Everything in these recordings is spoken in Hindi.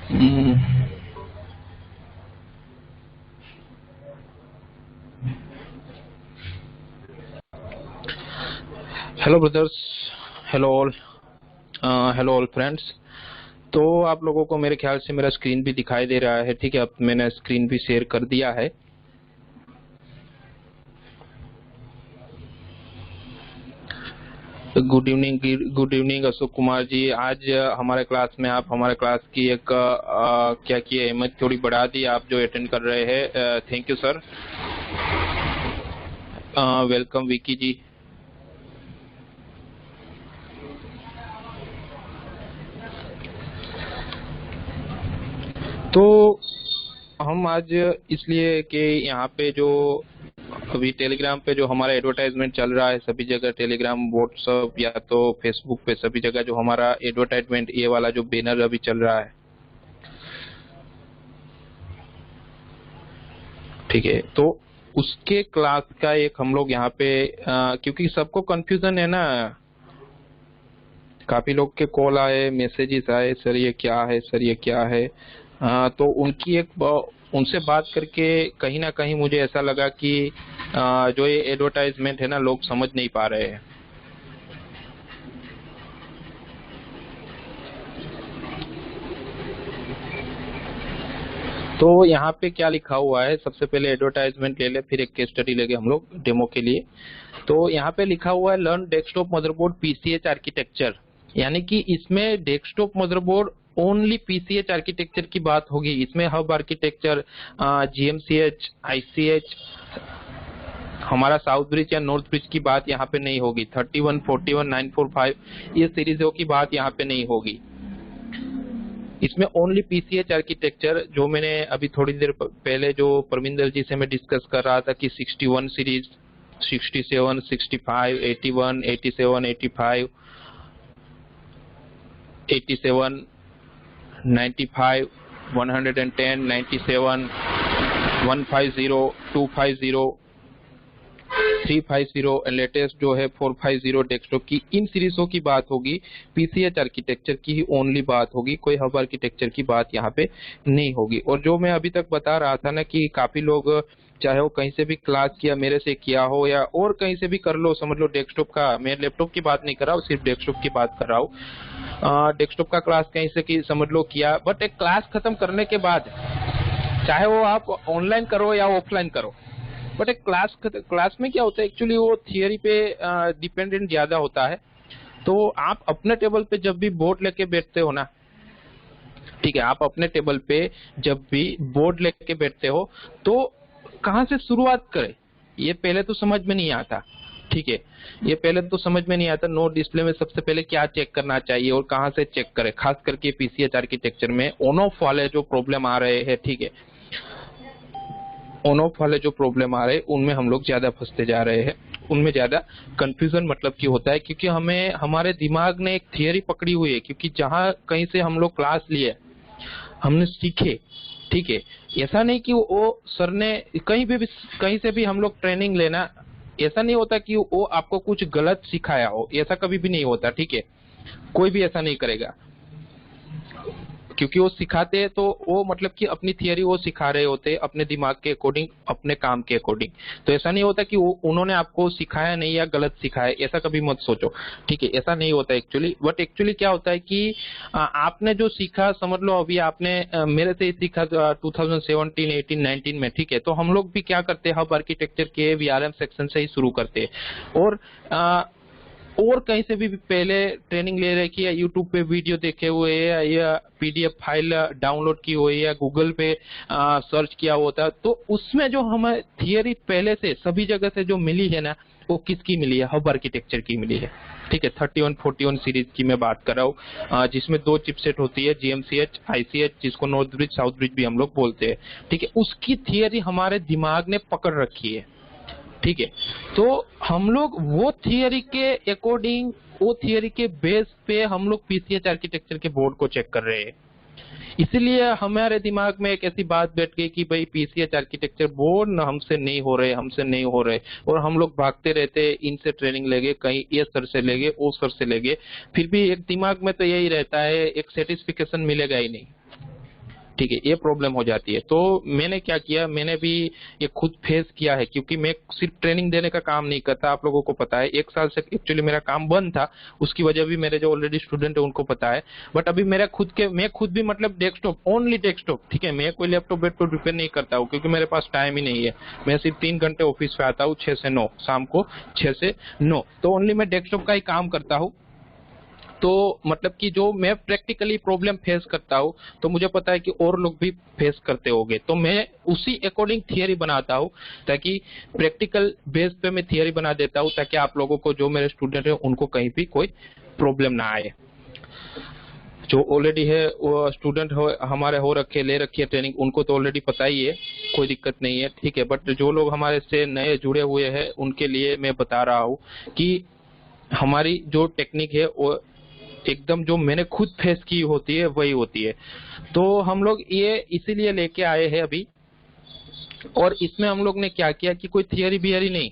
Mm. Hello brothers, hello all, hello all friends. तो आप लोगों को मेरे ख्याल से मेरा स्क्रीन भी दिखाई दे रहा है। ठीक है, अब मैंने स्क्रीन भी शेयर कर दिया है। Good evening Ashok Kumar ji. आज हमारे क्लास में आप हमारे क्लास की एक क्या की अहमियत थोड़ी बढ़ा दी आप जो अटेंड कर रहे हैं। Thank you sir. Welcome Vicky ji. तो हम आज इसलिए कि यहाँ पे जो अभी टेलीग्राम पे जो हमारा एडवर्टाइजमेंट चल रहा है सभी जगह, टेलीग्राम, व्हाट्सएप या तो फेसबुक पे, सभी जगह जो हमारा एडवर्टाइजमेंट ये वाला जो बैनर अभी चल रहा है, ठीक है। तो उसके क्लास का एक हम लोग यहाँ पे क्योंकि सबको कंफ्यूजन है ना, काफी लोग के कॉल आए, मैसेजेस आए, सर ये क्या है, सर ये क्या है। तो उनकी उनसे बात करके कहीं ना कहीं मुझे ऐसा लगा कि जो ये एडवर्टाइजमेंट है ना, लोग समझ नहीं पा रहे हैं। तो यहाँ पे क्या लिखा हुआ है, सबसे पहले एडवर्टाइजमेंट ले ले, फिर एक केस स्टडी लेंगे हम लोग डेमो के लिए। तो यहाँ पे लिखा हुआ है learn desktop motherboard PCH architecture, यानी कि इसमें desktop motherboard only PCH architecture की बात होगी। इसमें हब आर्किटेक्चर, जीएमसीएच, आईसीएच, हमारा साउथ ब्रिज या नॉर्थ ब्रिज की बात यहाँ पे नहीं होगी। 31, 41, 945 ये सीरीजों की बात यहाँ पे नहीं होगी। इसमें ओनली पीसीएच आर्किटेक्चर, जो मैंने अभी थोड़ी देर पहले जो परमिंदर जी से मैं डिस्कस कर रहा था कि 61 सीरीज, 67, 65, 81, 87, 85, 87, 95, 110, 97, 150, 250, 350 एंड लेटेस्ट जो है 450 डेस्कटॉप की, इन सीरीजों की बात होगी। पीसीएच आर्किटेक्चर की ही ओनली बात होगी, कोई हब आर्किटेक्चर की बात यहाँ पे नहीं होगी। और जो मैं अभी तक बता रहा था ना कि काफी लोग, चाहे वो कहीं से भी क्लास किया, मेरे से किया हो या और कहीं से भी कर लो, समझ लो डेस्कटॉप का, मैं लैपटॉप की बात नहीं कर रहा हूँ, सिर्फ डेस्कटॉप की बात कर रहा हूँ। डेस्कटॉप का क्लास कहीं से की समझ लो किया, बट एक क्लास खत्म करने के बाद, चाहे वो आप ऑनलाइन करो या ऑफलाइन करो, बट एक क्लास में क्या होता है एक्चुअली, वो थियरी पे डिपेंडेंट ज्यादा होता है। तो आप अपने टेबल पे जब भी बोर्ड लेके बैठते हो ना, ठीक है, आप अपने टेबल पे जब भी बोर्ड लेके बैठते हो तो कहाँ से शुरुआत करें, ये पहले तो समझ में नहीं आता। ठीक है, ये पहले तो समझ में नहीं आता। नोट डिस्प्ले में सबसे पहले क्या चेक करना चाहिए और कहाँ से चेक करें, खास करके पीसीएच आर्किटेक्चर में ऑन ऑफ वाले जो प्रॉब्लम आ रहे हैं, ठीक है, ऑन ऑफ वाले जो प्रॉब्लम आ रहे हैं उनमें हम लोग ज्यादा फंसते जा रहे हैं, उनमें ज्यादा कंफ्यूजन मतलब की होता है, क्योंकि हमें हमारे दिमाग ने एक थियरी पकड़ी हुई है, क्योंकि जहां कहीं से हम लोग क्लास लिए, हमने सीखे, ठीक है, ऐसा नहीं कि वो सर ने कहीं से भी हम लोग ट्रेनिंग लेना, ऐसा नहीं होता कि वो आपको कुछ गलत सिखाया हो, ऐसा कभी भी नहीं होता। ठीक है, कोई भी ऐसा नहीं करेगा, क्योंकि वो सिखाते हैं तो वो मतलब कि अपनी थियरी वो सिखा रहे होते हैं अपने दिमाग के अकॉर्डिंग, अपने काम के अकॉर्डिंग। तो ऐसा नहीं होता कि वो उन्होंने आपको सिखाया नहीं या गलत सिखाया, ऐसा कभी मत सोचो। ठीक है, ऐसा नहीं होता एक्चुअली। बट एक्चुअली क्या होता है कि आपने जो सीखा, समझ लो अभी आपने मेरे से सीखा 2017, 18, 19 में, ठीक है, तो हम लोग भी क्या करते हैं, हब आर्किटेक्चर के वीआरएम सेक्शन से ही शुरू करते हैं। और कहीं से भी पहले ट्रेनिंग ले रखी है, यूट्यूब पे वीडियो देखे हुए है या पीडीएफ फाइल डाउनलोड की हुई है या गूगल पे सर्च किया होता है, तो उसमें जो हमें थियरी पहले से सभी जगह से जो मिली है ना, वो किसकी मिली है, हब आर्किटेक्चर की मिली है। ठीक है, 31, 41 सीरीज की मैं बात कर रहा हूँ, जिसमें 2 चिपसेट होती है, जीएमसीएच, आईसीएच, जिसको नॉर्थ ब्रिज, साउथ ब्रिज भी हम लोग बोलते हैं। ठीक है, उसकी थियरी हमारे दिमाग ने पकड़ रखी है। ठीक है, तो हम लोग वो थियरी के अकॉर्डिंग, वो थियरी के बेस पे हम लोग पीसीएच आर्किटेक्चर के बोर्ड को चेक कर रहे हैं। इसलिए हमारे दिमाग में एक ऐसी बात बैठ गई कि भाई पीसीएच आर्किटेक्चर बोर्ड न हमसे नहीं हो रहे, हमसे नहीं हो रहे, और हम लोग भागते रहते, इनसे ट्रेनिंग लेंगे, कहीं ये सर से लेंगे, वो सर से लेंगे, फिर भी एक दिमाग में तो यही रहता है, एक सेटिस्फिकेशन मिलेगा ही नहीं। ठीक है, ये प्रॉब्लम हो जाती है। तो मैंने क्या किया, मैंने भी ये खुद फेस किया है, क्योंकि मैं सिर्फ ट्रेनिंग देने का काम नहीं करता, आप लोगों को पता है 1 साल से एक्चुअली मेरा काम बंद था, उसकी वजह भी मेरे जो ऑलरेडी स्टूडेंट है उनको पता है। बट अभी मेरा मैं खुद भी मतलब डेस्कटॉप, ओनली डेस्कटॉप, ठीक है, मैं कोई लैपटॉप वेपटॉप रिपेयर नहीं करता हूँ, क्योंकि मेरे पास टाइम ही नहीं है। मैं सिर्फ 3 घंटे ऑफिस पे आता हूँ, 6 से 9, शाम को 6 से 9, तो ओनली मैं डेस्कटॉप का ही काम करता हूँ। तो मतलब कि जो मैं प्रैक्टिकली प्रॉब्लम फेस करता हूँ, तो मुझे पता है कि और लोग भी फेस करते होंगे, तो मैं उसी अकॉर्डिंग थियरी बनाता हूँ, ताकि प्रैक्टिकल बेस पे मैं थियरी बना देता हूँ, ताकि आप लोगों को, जो मेरे स्टूडेंट है, उनको कहीं भी कोई प्रॉब्लम ना आए। जो ऑलरेडी है वो स्टूडेंट हो हमारे हो रखे, ले रखी है ट्रेनिंग, उनको तो ऑलरेडी पता ही है, कोई दिक्कत नहीं है, ठीक है। बट जो लोग हमारे से नए जुड़े हुए हैं, उनके लिए मैं बता रहा हूँ कि हमारी जो टेक्निक है वो एकदम जो मैंने खुद फेस की होती है वही होती है। तो हम लोग ये इसीलिए लेके आए हैं अभी, और इसमें हम लोग ने क्या किया कि कोई थियरी बियरी नहीं,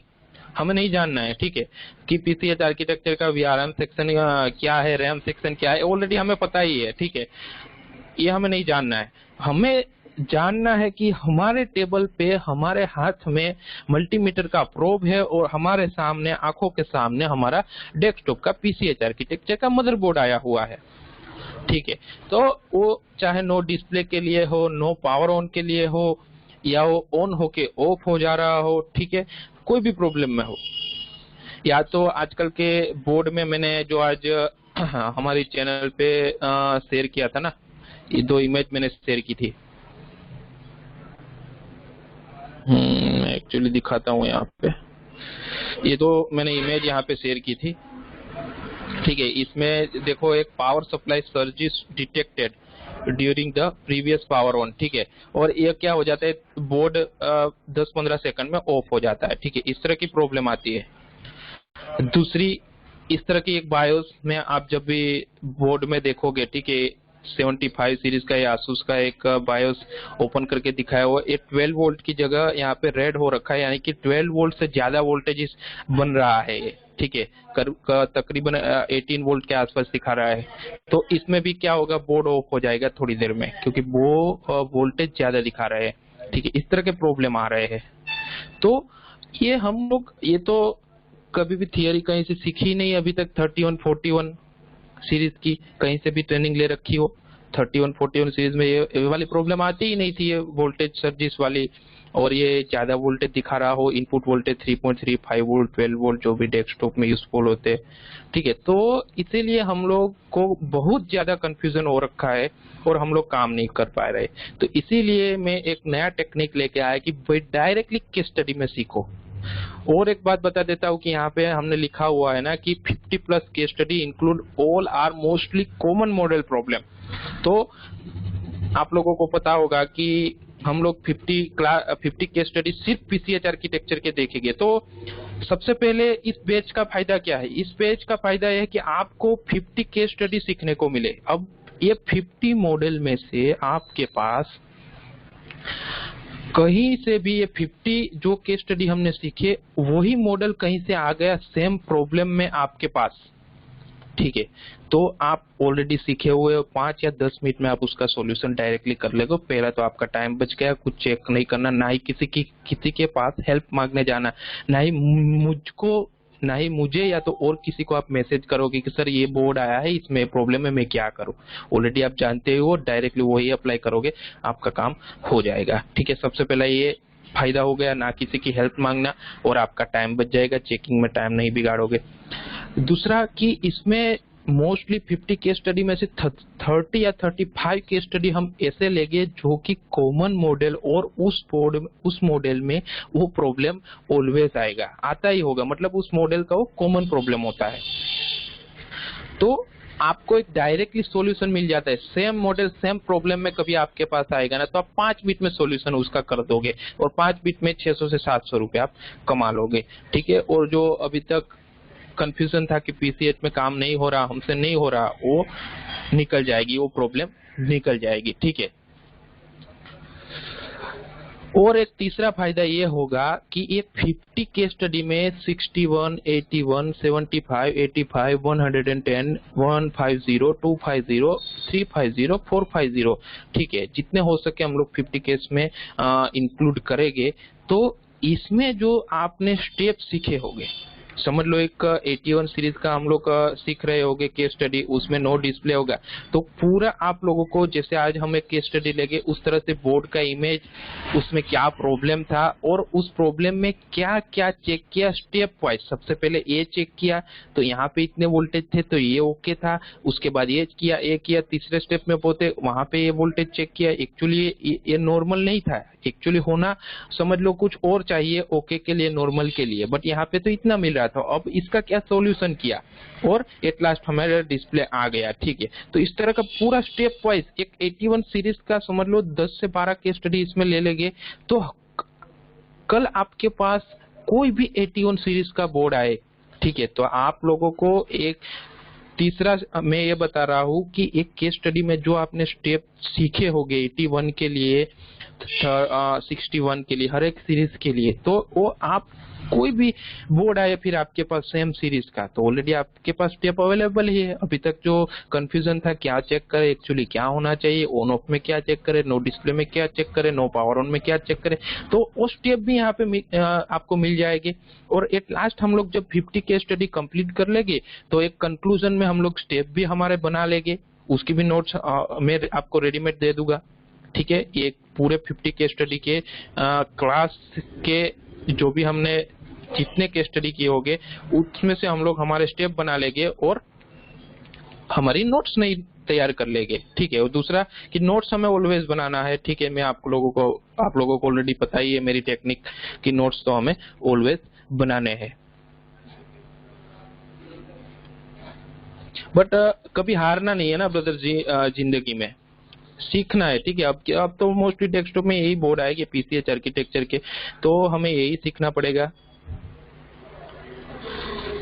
हमें नहीं जानना है, ठीक है, कि पीसीएच आर्किटेक्चर का वीआरएम सेक्शन क्या है, रैम सेक्शन क्या है, ऑलरेडी हमें पता ही है, ठीक है। ये हमें नहीं जानना है, हमें जानना है कि हमारे टेबल पे, हमारे हाथ में मल्टीमीटर का प्रोब है, और हमारे सामने, आंखों के सामने हमारा डेस्कटॉप का पीसीएच आर्किटेक्चर का मदरबोर्ड आया हुआ है, ठीक है। तो वो चाहे नो डिस्प्ले के लिए हो, नो पावर ऑन के लिए हो, या वो ऑन होके ऑफ हो जा रहा हो, ठीक है, कोई भी प्रॉब्लम में हो, या तो आजकल के बोर्ड में मैंने जो आज हमारी चैनल पे शेयर किया था ना, ये 2 इमेज मैंने शेयर की थी, एक्चुअली दिखाता हूँ यहाँ पे, ये 2 मैंने इमेज यहाँ पे शेयर की थी, ठीक है। इसमें देखो, एक power supply surges detected during the previous power on, ठीक है, और ये क्या हो जाता है, बोर्ड 10-15 सेकंड में ऑफ हो जाता है, ठीक है, इस तरह की प्रॉब्लम आती है। दूसरी, इस तरह की एक बायोस में आप जब भी बोर्ड में देखोगे, ठीक है, 75 सीरीज का या आसूस का एक बायोस ओपन करके दिखाया हुआ, ये 12 वोल्ट की जगह यहाँ पे रेड हो रखा है, यानी कि 12 वोल्ट से ज्यादा वोल्टेज बन रहा है ये, ठीक है, तकरीबन 18 वोल्ट के आसपास दिखा रहा है। तो इसमें भी क्या होगा, बोर्ड ऑफ हो जाएगा थोड़ी देर में, क्योंकि वो वोल्टेज ज्यादा दिखा रहे हैं, ठीक है, इस तरह के प्रॉब्लम आ रहे हैं। तो ये हम लोग, ये तो कभी भी थियरी कहीं से सीखी नहीं अभी तक, 3141 सीरीज की कहीं से भी ट्रेनिंग ले रखी हो, 3141 सीरीज में ये वाली प्रॉब्लम आती ही नहीं थी, ये वोल्टेज सर्जिस वाली, और ये ज्यादा वोल्टेज दिखा रहा हो, इनपुट वोल्टेज 3.35 वोल्ट, 12 वोल्ट, जो भी डेस्कटॉप में यूजफुल होते, ठीक है। तो इसीलिए हम लोग को बहुत ज्यादा कंफ्यूजन हो रखा है, और हम लोग काम नहीं कर पा रहे। तो इसीलिए मैं एक नया टेक्निक लेके आया कि भाई डायरेक्टली केस स्टडी में सीखो। और एक बात बता देता हूँ कि यहाँ पे हमने लिखा हुआ है ना कि 50+ case study include all or mostly common model problem. तो आप लोगों को पता होगा कि हम लोग 50 केस स्टडी सिर्फ पीसीएच आर्किटेक्चर के देखेंगे। तो सबसे पहले इस बैच का फायदा क्या है, इस बैच का फायदा यह है कि आपको 50 केस स्टडी सीखने को मिले। अब ये 50 मॉडल में से आपके पास कहीं से भी ये 50 जो केस स्टडी हमने सीखे, वही मॉडल कहीं से आ गया सेम प्रॉब्लम में आपके पास, ठीक है, तो आप ऑलरेडी सीखे हुए हो, 5 या 10 मिनट में आप उसका सॉल्यूशन डायरेक्टली कर लेगो। पहला तो आपका टाइम बच गया, कुछ चेक नहीं करना, ना ही किसी के पास हेल्प मांगने जाना, ना ही मुझे या तो और किसी को आप मैसेज करोगे कि सर ये बोर्ड आया है, इसमें प्रॉब्लम है, मैं क्या करूं। ऑलरेडी आप जानते हो, डायरेक्टली वही अप्लाई करोगे, आपका काम हो जाएगा, ठीक है। सबसे पहला ये फायदा हो गया, ना किसी की हेल्प मांगना, और आपका टाइम बच जाएगा, चेकिंग में टाइम नहीं बिगाड़ोगे। दूसरा कि इसमें मोस्टली 50 केस स्टडी में से 30 या 35 केस स्टडी हम ऐसे लेंगे जो कि कॉमन मॉडल, और उस मॉडल में वो प्रॉब्लम ऑलवेज आएगा, आता ही होगा, मतलब उस मॉडल का वो कॉमन प्रॉब्लम होता है। तो आपको एक डायरेक्टली सॉल्यूशन मिल जाता है, सेम मॉडल सेम प्रॉब्लम में कभी आपके पास आएगा ना, तो आप 5 मिनट में सॉल्यूशन उसका कर दोगे, और 5 मिनट में 600 से 700 रुपए आप कमा लोगे, ठीक है। और जो अभी तक कंफ्यूजन था कि पीसीएच में काम नहीं हो रहा, हमसे नहीं हो रहा, वो निकल जाएगी, वो प्रॉब्लम निकल जाएगी, ठीक है। और एक तीसरा फायदा ये होगा कि ये 50 केस स्टडी में 61, 81, 75, 85, 110, 150, 250, 350, 450, ठीक है, जितने हो सके हम लोग 50 केस में इंक्लूड करेंगे। तो इसमें जो आपने स्टेप सीखे होंगे, समझ लो एक 81 सीरीज का हम लोग सीख रहे होंगे केस स्टडी, उसमें नो डिस्प्ले होगा, तो पूरा आप लोगों को जैसे आज हम एक केस स्टडी लेंगे उस तरह से बोर्ड का इमेज, उसमें क्या प्रॉब्लम था और उस प्रॉब्लम में क्या क्या चेक किया स्टेप वाइज। सबसे पहले ये चेक किया तो यहाँ पे इतने वोल्टेज थे तो ये ओके था, उसके बाद ये किया, तीसरे स्टेप में पहुंचे वहां पे ये वोल्टेज चेक किया, एक्चुअली ये नॉर्मल नहीं था, एक्चुअली होना समझ लो कुछ और चाहिए ओके के लिए, नॉर्मल के लिए, बट यहाँ पे तो इतना मिल रहा था। अब इसका क्या सॉल्यूशन किया और एट लास्ट हमारा डिस्प्ले आ गया, ठीक है। तो इस तरह का पूरा स्टेप वाइज एक 81 सीरीज का समझ लो 10 से 12 केस स्टडी इसमें ले लेंगे, तो कल आपके पास कोई भी 81 सीरीज का बोर्ड आए, ठीक है, तो आप लोगों को एक तीसरा मैं ये बता रहा हूँ कि एक केस स्टडी में जो आपने स्टेप सीखे होंगे 81 के लिए, 61 के लिए, हर एक सीरीज के लिए, तो वो आप कोई भी बोर्ड आए फिर आपके पास सेम सीरीज का, तो ऑलरेडी आपके पास स्टेप अवेलेबल ही है। अभी तक जो कंफ्यूजन था क्या चेक करे, एक्चुअली क्या होना चाहिए, ऑन ऑफ में क्या चेक करे, नो डिस्प्ले में क्या चेक करे, नो पावर ऑन में क्या चेक करे, तो वो स्टेप भी यहाँ पे आपको मिल जाएंगे। और एट लास्ट हम लोग जब 50 केस स्टडी कंप्लीट कर लेंगे तो एक कंक्लूजन में हम लोग स्टेप भी हमारे बना लेंगे, उसकी भी नोट्स मैं आपको रेडीमेड दे दूंगा, ठीक है। ये पूरे 50 केस स्टडी के क्लास के जो भी हमने जितने केस स्टडी किए होंगे उसमें से हम लोग हमारे स्टेप बना लेंगे और हमारी नोट्स नहीं तैयार कर लेंगे, ठीक है। और दूसरा कि नोट्स हमें ऑलवेज बनाना है, ठीक है, मैं आप लोगों को ऑलरेडी पता ही है मेरी टेक्निक कि नोट्स तो हमें ऑलवेज बनाने हैं। बट कभी हारना नहीं है ना ब्रदर जी, जिंदगी में सीखना है, ठीक है। अब तो मोस्टली डेस्कटॉप में यही बोर्ड आए कि पीसीएच आर्किटेक्चर के, तो हमें यही सीखना पड़ेगा।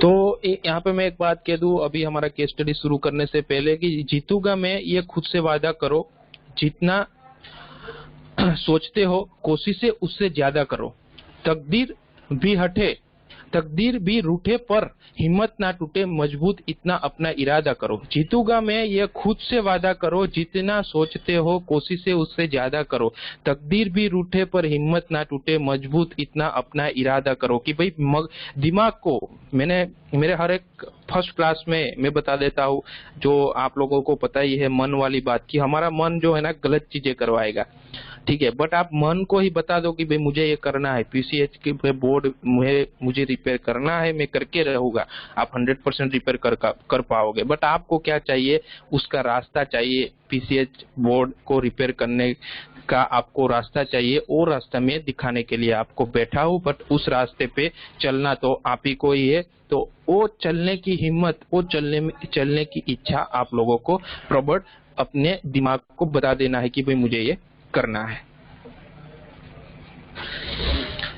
तो यहाँ पे मैं एक बात कह दूं अभी हमारा केस स्टडी शुरू करने से पहले कि जीतूंगा मैं, ये खुद से वादा करो, जितना सोचते हो कोशिशें उससे ज्यादा करो, तकदीर भी हटे, तकदीर भी रूठे पर हिम्मत ना टूटे, मजबूत इतना अपना इरादा करो। जीतूंगा मैं ये खुद से वादा करो, जितना सोचते हो कोशिशें उससे ज्यादा करो, तकदीर भी रूठे पर हिम्मत ना टूटे, मजबूत इतना अपना इरादा करो। कि भाई दिमाग को मैंने मेरे हर एक फर्स्ट क्लास में मैं बता देता हूँ, जो आप लोगों को पता ही है मन वाली बात, कि हमारा मन जो है ना गलत चीजें करवाएगा, ठीक है, बट आप मन को ही बता दो कि भाई मुझे ये करना है, पीसीएच के बोर्ड मुझे रिपेयर करना है, मैं करके रहूंगा, आप 100% रिपेयर कर पाओगे। बट आपको क्या चाहिए, उसका रास्ता चाहिए, पीसीएच बोर्ड को रिपेयर करने का आपको रास्ता चाहिए, और रास्ता में दिखाने के लिए आपको बैठा हूँ, बट उस रास्ते पे चलना तो आप ही को ही है। तो वो चलने की हिम्मत, वो चलने की इच्छा आप लोगों को प्रबल अपने दिमाग को बता देना है कि भाई मुझे ये करना है।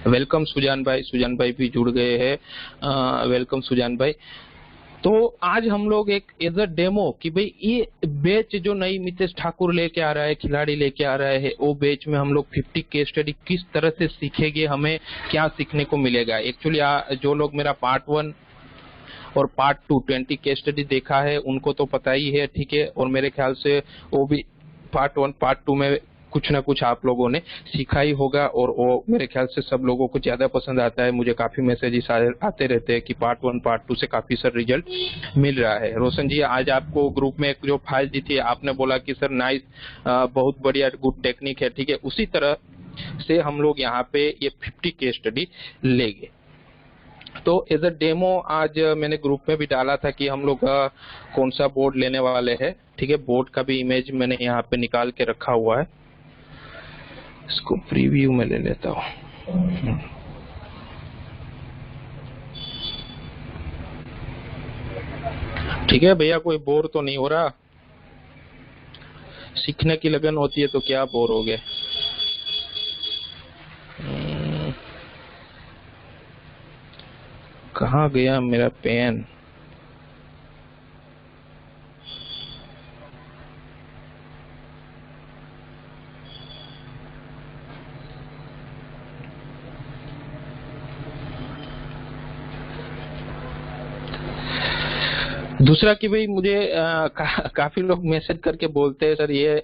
वेलकम सुजान भाई भी जुड़ गए हैं, वेलकम सुजान भाई। तो आज हम लोग एक एज अ डेमो कि भाई ये बैच जो नई मितेश ठाकुर लेके आ रहा है, खिलाड़ी लेके आ रहा है, वो बैच में हम लोग 50 केस स्टडी किस तरह से सीखेंगे, हमें क्या सीखने को मिलेगा। एक्चुअली जो लोग मेरा पार्ट 1 और पार्ट 2 20 केस स्टडी देखा है उनको तो पता ही है, ठीक है, और मेरे ख्याल से वो भी पार्ट 1 पार्ट 2 में कुछ ना कुछ आप लोगों ने सीखा ही होगा, और वो मेरे ख्याल से सब लोगों को ज्यादा पसंद आता है। मुझे काफी मैसेजेस आते रहते हैं कि पार्ट 1 पार्ट 2 से काफी सर रिजल्ट मिल रहा है। रोशन जी, आज आपको ग्रुप में एक जो फाइल दी थी आपने बोला कि सर नाइस, बहुत बढ़िया, गुड टेक्निक है, ठीक है, उसी तरह से हम लोग यहाँ पे ये 50 केस स्टडी लेंगे। तो एज अ डेमो आज मैंने ग्रुप में भी डाला था कि हम लोग कौन सा बोर्ड लेने वाले हैं, ठीक है, बोर्ड का भी इमेज मैंने यहाँ पे निकाल के रखा हुआ है, इसको प्रीव्यू में ले लेता हूँ। ठीक है भैया, कोई बोर तो नहीं हो रहा, सीखने की लगन होती है तो क्या बोर हो गए। कहाँ गया मेरा पेन। दूसरा कि भाई मुझे काफी लोग मैसेज करके बोलते हैं सर ये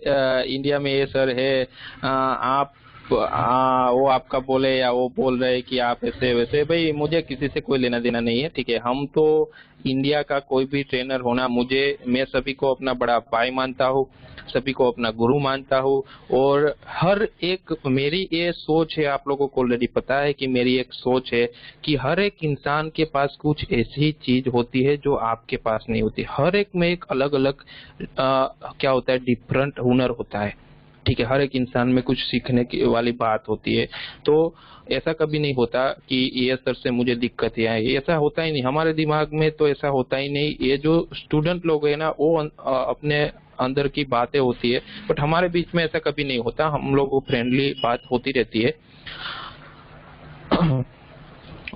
इंडिया में ये सर है, आप वो आपका बोले या वो बोल रहे कि आप ऐसे वैसे। भाई मुझे किसी से कोई लेना देना नहीं है, ठीक है। हम तो इंडिया का कोई भी ट्रेनर होना, मैं सभी को अपना बड़ा भाई मानता हूँ, सभी को अपना गुरु मानता हूँ। और हर एक मेरी ये सोच है, आप लोगों को ऑलरेडी पता है कि मेरी एक सोच है कि हर एक इंसान के पास कुछ ऐसी चीज होती है जो आपके पास नहीं होती। हर एक में एक अलग अलग क्या होता है, डिफरेंट हुनर होता है, ठीक है। हर एक इंसान में कुछ सीखने की वाली बात होती है। तो ऐसा कभी नहीं होता कि ये सर से मुझे दिक्कत है, ऐसा होता ही नहीं हमारे दिमाग में, तो ऐसा होता ही नहीं। ये जो स्टूडेंट लोग है ना, वो अपने अंदर की बातें होती है, बट हमारे बीच में ऐसा कभी नहीं होता। हम लोग फ्रेंडली बात होती रहती है।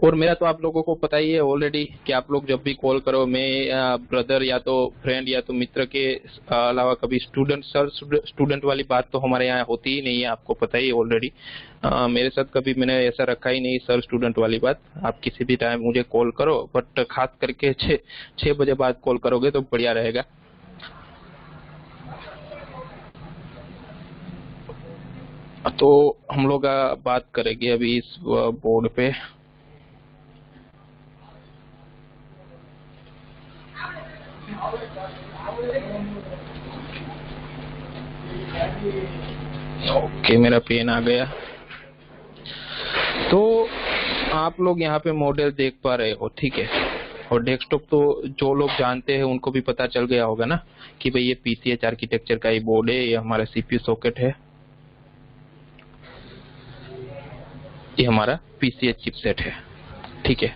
और मेरा तो आप लोगों को पता ही है ऑलरेडी कि आप लोग जब भी कॉल करो, मैं ब्रदर या तो फ्रेंड या तो मित्र के अलावा कभी स्टूडेंट वाली बात तो हमारे यहाँ होती ही नहीं है, आपको पता ही है ऑलरेडी। मेरे साथ कभी मैंने ऐसा रखा ही नहीं सर स्टूडेंट वाली बात। आप किसी भी टाइम मुझे कॉल करो, बट खास करके 6 बजे बाद कॉल करोगे तो बढ़िया रहेगा। तो हम लोग बात करेंगे अभी इस बोर्ड पे। ओके, मेरा पेन आ गया। तो आप लोग यहाँ पे मॉडल देख पा रहे हो, ठीक है। और डेस्कटॉप तो जो लोग जानते हैं उनको भी पता चल गया होगा ना कि भाई ये पीसीएच आर्किटेक्चर का ही बोर्ड है, ये हमारा सीपीयू सॉकेट है, ये हमारा पीसीएच चिपसेट है, ठीक है।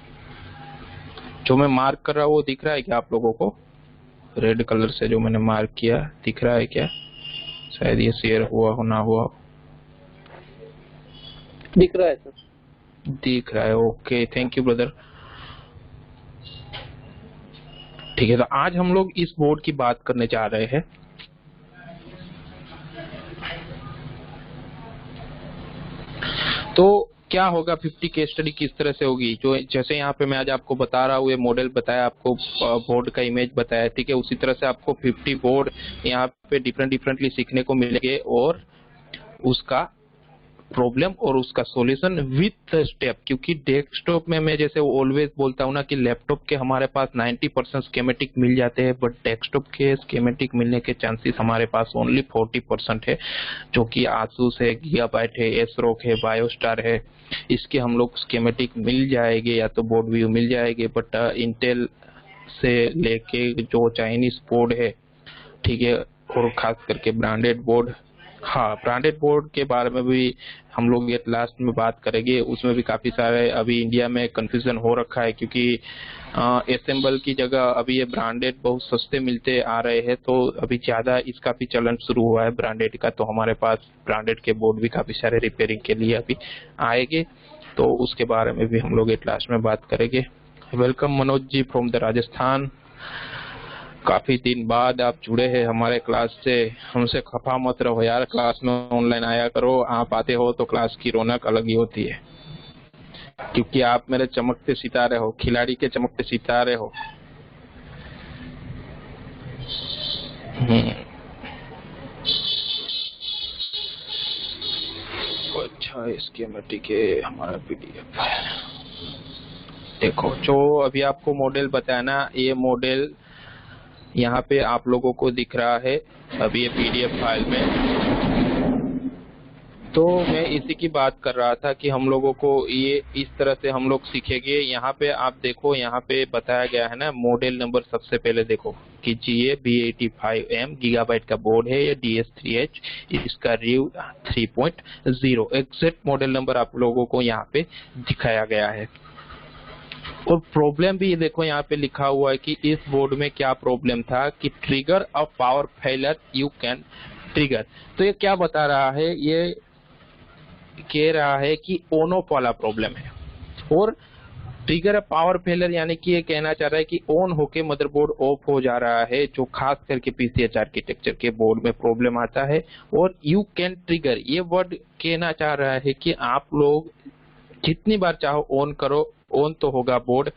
जो मैं मार्क कर रहा हूँ वो दिख रहा है क्या आप लोगों को? रेड कलर से जो मैंने मार्क किया दिख रहा है क्या? शायद ये शेयर हुआ हो ना हुआ। दिख रहा है सर, दिख रहा है। Okay, thank you brother. ठीक है, तो आज हम लोग इस बोर्ड की बात करने जा रहे हैं। तो क्या होगा, 50 केस स्टडी किस तरह से होगी, जो जैसे यहाँ पे मैं आज आपको बता रहा हूँ, ये मॉडल बताया आपको, बोर्ड का इमेज बताया, ठीक है। उसी तरह से आपको 50 बोर्ड यहाँ पे डिफरेंटली सीखने को मिलेंगे, और उसका प्रॉब्लम और उसका सॉल्यूशन विथ स्टेप। क्योंकि डेस्कटॉप में मैं जैसे ऑलवेज बोलता हूँ ना कि लैपटॉप के हमारे पास 90% स्कीमेटिक मिल जाते हैं, बट डेस्कटॉप के स्कीमेटिक मिलने के चांसेस हमारे पास ओनली 40% है, जो कि आसूस है, गीगाबाइट है, एसरॉक है, बायोस्टार है। इसके हम लोग स्कीमेटिक मिल जाएंगे या तो बोर्ड व्यू मिल जाएंगे, बट इंटेल से लेके जो चाइनीज बोर्ड है, ठीक है, और खास करके ब्रांडेड बोर्ड, हाँ ब्रांडेड बोर्ड के बारे में भी हम लोग ये लास्ट में बात करेंगे। उसमें भी काफी सारे अभी इंडिया में कंफ्यूजन हो रखा है, क्योंकि असेंबल की जगह अभी ये ब्रांडेड बहुत सस्ते मिलते आ रहे हैं, तो अभी ज्यादा इसका भी चलन शुरू हुआ है ब्रांडेड का। तो हमारे पास ब्रांडेड के बोर्ड भी काफी सारे रिपेयरिंग के लिए अभी आएंगे, तो उसके बारे में भी हम लोग एक लास्ट में बात करेंगे। Welcome Manoj ji from the Rajasthan. काफी दिन बाद आप जुड़े हैं हमारे क्लास से, हमसे खफा मत रहो यार, क्लास में ऑनलाइन आया करो। आप आते हो तो क्लास की रौनक अलग ही होती है, क्योंकि आप मेरे चमकते सितारे हो, खिलाड़ी के चमकते सितारे हो। अच्छा, स्कीमेटिक है हमारा पीडीएफ है। देखो, जो अभी आपको मॉडल बताया ना, ये मॉडल यहाँ पे आप लोगों को दिख रहा है अभी ये पीडीएफ फाइल में। तो मैं इसी की बात कर रहा था कि हम लोगों को ये इस तरह से हम लोग सीखेंगे। यहाँ पे आप देखो, यहाँ पे बताया गया है ना मॉडल नंबर। सबसे पहले देखो कि GA-B85M गीगाबाइट का बोर्ड है, ये DS3H, इसका रिव 3.0 एग्जैक्ट मॉडल नंबर आप लोगों को यहाँ पे दिखाया गया है। और प्रॉब्लम भी ये देखो यहाँ पे लिखा हुआ है कि इस बोर्ड में क्या प्रॉब्लम था कि trigger a power failure you can trigger. तो ये क्या बता रहा है, ये कह रहा है कि ऑन ऑफ वाला प्रॉब्लम है। और ट्रिगर अ पावर फेलियर यानी कि ये कहना चाह रहा है कि ऑन होके मदरबोर्ड ऑफ हो जा रहा है, जो खास करके पीसीएच आर्किटेक्चर के बोर्ड में प्रॉब्लम आता है। और यू कैन ट्रिगर, ये वर्ड कहना चाह रहा है कि आप लोग जितनी बार चाहो ऑन करो, ऑन तो होगा बोर्ड,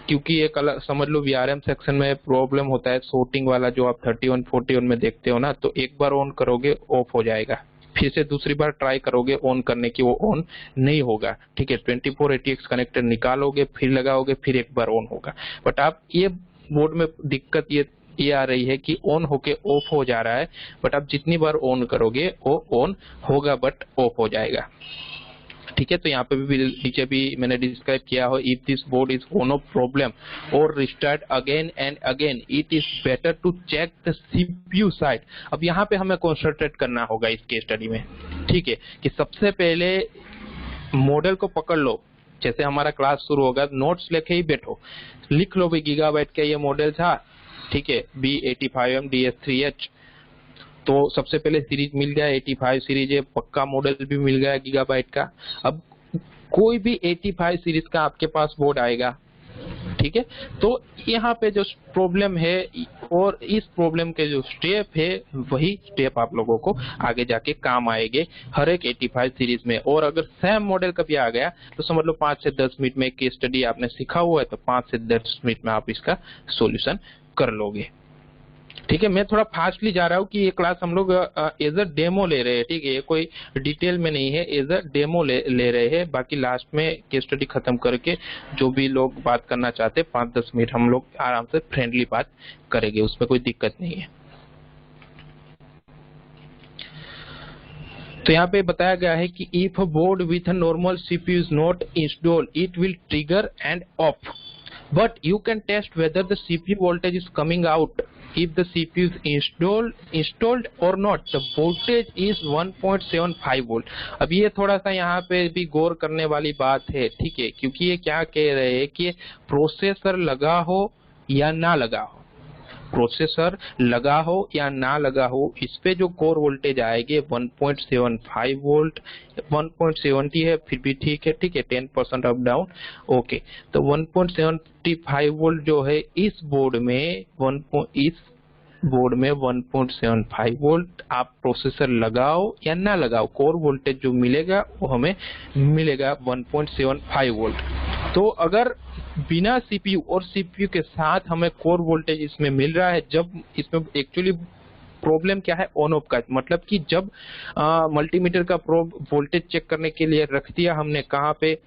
क्योंकि एक अलग समझ लो वीआरएम सेक्शन में प्रॉब्लम होता है सॉर्टिंग वाला, जो आप 31 41 में देखते हो ना, तो एक बार ऑन करोगे ऑफ हो जाएगा, फिर से दूसरी बार ट्राई करोगे ऑन करने की, वो ऑन नहीं होगा। ठीक है, 24 ATX कनेक्टर निकालोगे फिर लगाओगे फिर एक बार ऑन होगा। बट आप ये बोर्ड में दिक्कत ये आ रही है कि ऑन होके ऑफ हो जा रहा है, बट आप जितनी बार ऑन करोगे वो ऑन होगा बट ऑफ हो जाएगा। ठीक है, तो यहाँ पे भी नीचे भी मैंने डिस्क्राइब किया हो, if this board is on off problem और restart again and again it is better to check the CPU side. अब यहाँ पे हमें कॉन्सेंट्रेट करना होगा इस केस स्टडी में। ठीक है, कि सबसे पहले मॉडल को पकड़ लो, जैसे हमारा क्लास शुरू होगा नोट्स लेके ही बैठो, लिख लो भी गीगाबाइट का ये मॉडल था। ठीक है, B85M DS3H, तो सबसे पहले सीरीज मिल गया 85 सीरीज है, पक्का मॉडल भी मिल गया गीगाबाइट का। अब कोई भी 85 सीरीज का आपके पास बोर्ड आएगा, ठीक है, तो यहाँ पे जो प्रॉब्लम है और इस प्रॉब्लम के जो स्टेप है वही स्टेप आप लोगों को आगे जाके काम आएंगे हर एक 85 सीरीज में। और अगर सेम मॉडल कभी आ गया तो समझ लो 5 से 10 मिनट में केस स्टडी आपने सीखा हुआ है, तो 5 से 10 मिनट में आप इसका सॉल्यूशन कर लोगे। ठीक है, मैं थोड़ा फास्टली जा रहा हूँ कि ये क्लास हम लोग एज अ डेमो ले रहे हैं। ठीक है, ये कोई डिटेल में नहीं है, एज अ डेमो ले रहे हैं। बाकी लास्ट में केस स्टडी खत्म करके जो भी लोग बात करना चाहते हैं 5-10 मिनट हम लोग आराम से फ्रेंडली बात करेंगे, उसमें कोई दिक्कत नहीं है। तो यहाँ पे बताया गया है कि if board with normal CPU is not installed it will trigger end of, but you can test whether the CPU voltage is coming out if the CPU is installed or not. The voltage is 1.75 volt. अब ये थोड़ा सा यहाँ पे भी गौर करने वाली बात है। ठीक है, क्योंकि ये क्या कह रहे हैं कि प्रोसेसर लगा हो या ना लगा हो, प्रोसेसर लगा हो या ना लगा हो, इस पे जो कोर वोल्टेज आएगी 1.75 वोल्ट, 1.70 है फिर भी ठीक है। ठीक है, 10% अप डाउन, ओके। तो 1.75 वोल्ट जो है इस बोर्ड में 1.75 वोल्ट आप प्रोसेसर लगाओ या ना लगाओ, कोर वोल्टेज जो मिलेगा वो हमें मिलेगा 1.75 वोल्ट। तो अगर बिना CPU और CPU के साथ हमें कोर वोल्टेज इसमें मिल रहा है, जब इसमें एक्चुअली प्रॉब्लम क्या है ऑन ऑफ का, मतलब कि जब मल्टीमीटर का प्रोब वोल्टेज चेक करने के लिए रख दिया हमने, कहाँ पे,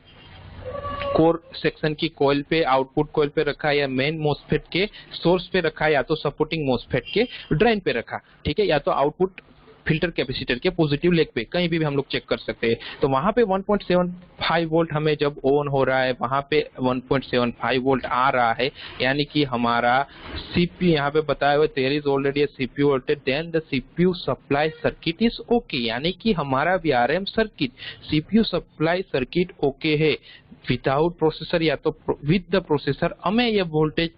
कोर सेक्शन की कॉइल पे, आउटपुट कॉइल पे रखा, या मेन मोसफेट के सोर्स पे रखा, या तो सपोर्टिंग मोसफेट के ड्रेन पे रखा। ठीक है, या तो आउटपुट फिल्टर कैपेसिटर के पॉजिटिव लेग पे, कहीं भी हम लोग चेक कर सकते हैं। तो वहां पे 1.75 वोल्ट हमें जब ऑन हो रहा है, वहां पे 1.75 वोल्ट आ रहा है, यानी कि हमारा CPU यहाँ पे बताया हुआ there is already CPU voltage, then the CPU supply circuit is okay, यानी कि हमारा VRM circuit, CPU supply circuit okay है। विदाउट प्रोसेसर या तो विद द प्रोसेसर हमें ये वोल्टेज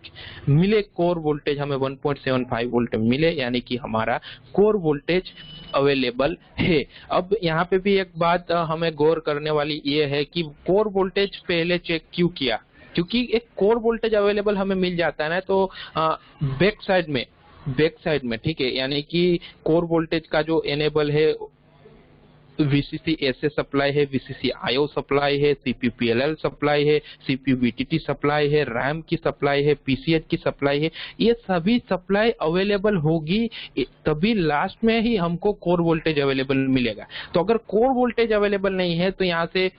मिले, कोर वोल्टेज हमें 1.75 वोल्ट मिले, यानी कि हमारा कोर वोल्टेज अवेलेबल है। अब यहाँ पे भी एक बात हमें गौर करने वाली ये है कि कोर वोल्टेज पहले चेक क्यों किया, क्योंकि एक कोर वोल्टेज अवेलेबल हमें मिल जाता है ना, तो बैक साइड में ठीक है, यानी कि कोर वोल्टेज का जो एनेबल है VCC SA सप्लाई है, VCC IO सप्लाई है, CPU PLL सप्लाई है, CPU VTT सप्लाई है, RAM की सप्लाई है, PCH की सप्लाई है, ये सभी सप्लाई अवेलेबल होगी तभी लास्ट में ही हमको कोर वोल्टेज अवेलेबल मिलेगा। तो अगर कोर वोल्टेज अवेलेबल नहीं है तो यहाँ से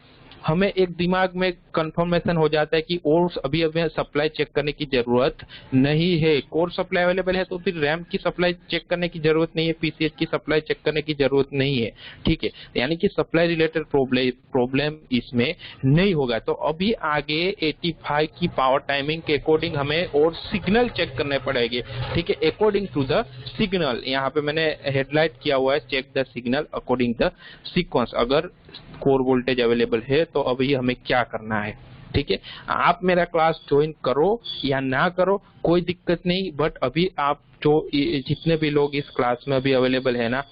हमें एक दिमाग में कंफर्मेशन हो जाता है कि और अभी हमें सप्लाई चेक करने की जरूरत नहीं है, कोर सप्लाई अवेलेबल है तो फिर रैम की सप्लाई चेक करने की जरूरत नहीं है, पीसीएच की सप्लाई चेक करने की जरूरत नहीं है। ठीक है, यानी कि सप्लाई रिलेटेड प्रॉब्लम इसमें नहीं होगा। तो अभी आगे 85 की पावर टाइमिंग के अकॉर्डिंग हमें और सिग्नल चेक करने पड़ेंगे। ठीक है, अकॉर्डिंग टू द सिग्नल, यहाँ पे मैंने हेडलाइट किया हुआ है, check the signal according the sequence. अगर कोर वोल्टेज अवेलेबल है तो अभी हमें क्या करना है। ठीक है, आप मेरा क्लास ज्वाइन करो या ना करो कोई दिक्कत नहीं, बट अभी आप जो जितने भी लोग इस क्लास में अभी अवेलेबल है ना,